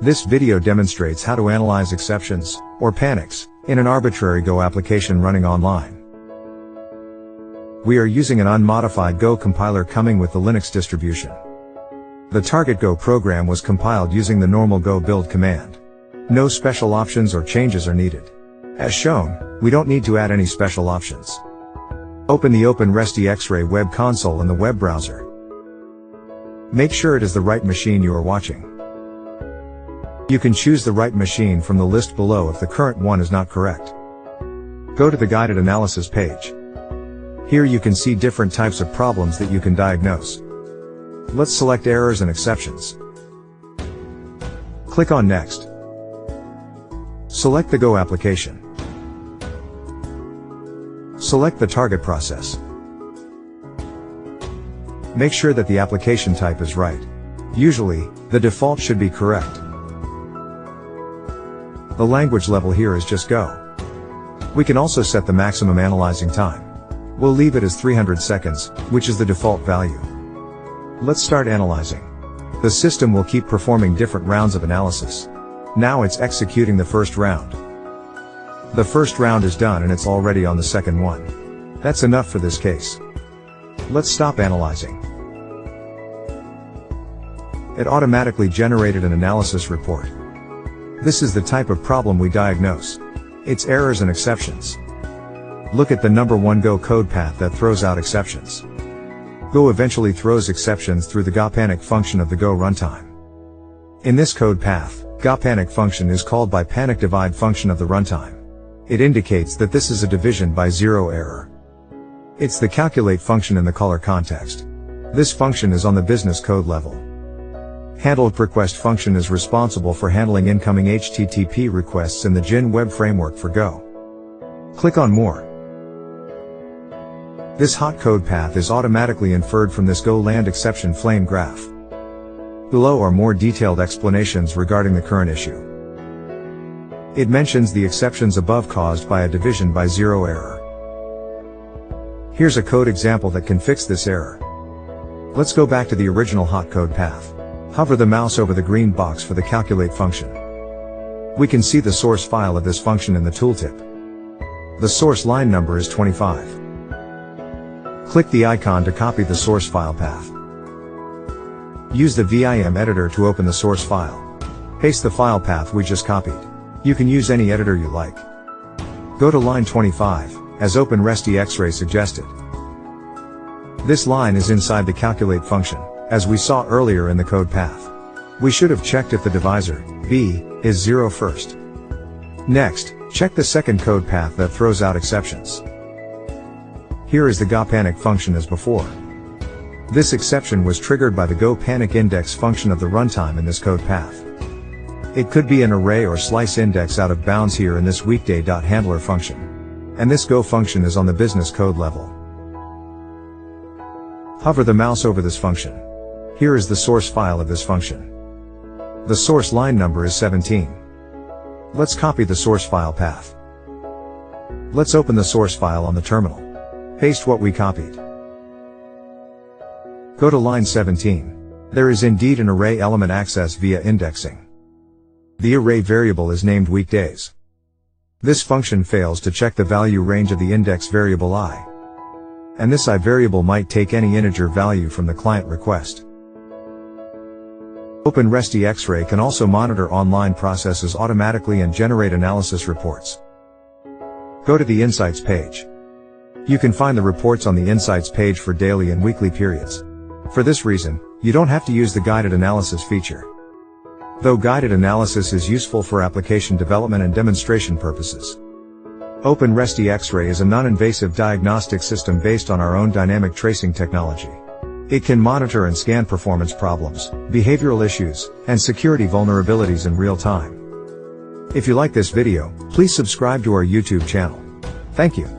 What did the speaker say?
This video demonstrates how to analyze exceptions, or panics, in an arbitrary Go application running online. We are using an unmodified Go compiler coming with the Linux distribution. The target Go program was compiled using the normal Go build command. No special options or changes are needed. As shown, we don't need to add any special options. Open the OpenResty X-Ray web console in the web browser. Make sure it is the right machine you are watching. You can choose the right machine from the list below if the current one is not correct. Go to the guided analysis page. Here you can see different types of problems that you can diagnose. Let's select errors and exceptions. Click on Next. Select the Go application. Select the target process. Make sure that the application type is right. Usually, the default should be correct. The language level here is just Go. We can also set the maximum analyzing time. We'll leave it as 300 seconds, which is the default value. Let's start analyzing. The system will keep performing different rounds of analysis. Now it's executing the first round. The first round is done and it's already on the second one. That's enough for this case. Let's stop analyzing. It automatically generated an analysis report. This is the type of problem we diagnose. It's errors and exceptions. Look at the number 1 Go code path that throws out exceptions. Go eventually throws exceptions through the gopanic function of the Go runtime. In this code path, gopanic function is called by panic divide function of the runtime. It indicates that this is a division by zero error. It's the calculate function in the color context. This function is on the business code level. Handled request function is responsible for handling incoming HTTP requests in the Gin web framework for Go. Click on More. This hot code path is automatically inferred from this Go land exception flame graph. Below are more detailed explanations regarding the current issue. It mentions the exceptions above caused by a division by zero error. Here's a code example that can fix this error. Let's go back to the original hot code path. Hover the mouse over the green box for the calculate function. We can see the source file of this function in the tooltip. The source line number is 25. Click the icon to copy the source file path. Use the Vim editor to open the source file. Paste the file path we just copied. You can use any editor you like. Go to line 25, as OpenResty X-Ray suggested. This line is inside the calculate function, as we saw earlier in the code path. We should have checked if the divisor, b, is 0 first. Next, check the second code path that throws out exceptions. Here is the gopanic function as before. This exception was triggered by the Go panic index function of the runtime in this code path. It could be an array or slice index out of bounds here in this weekday.handler function. And this Go function is on the business code level. Hover the mouse over this function. Here is the source file of this function. The source line number is 17. Let's copy the source file path. Let's open the source file on the terminal. Paste what we copied. Go to line 17. There is indeed an array element access via indexing. The array variable is named weekdays. This function fails to check the value range of the index variable I. And this I variable might take any integer value from the client request. OpenResty X-Ray can also monitor online processes automatically and generate analysis reports. Go to the Insights page. You can find the reports on the Insights page for daily and weekly periods. For this reason, you don't have to use the guided analysis feature. Though guided analysis is useful for application development and demonstration purposes. OpenResty X-Ray is a non-invasive diagnostic system based on our own dynamic tracing technology. It can monitor and scan performance problems, behavioral issues, and security vulnerabilities in real time. If you like this video, please subscribe to our YouTube channel. Thank you.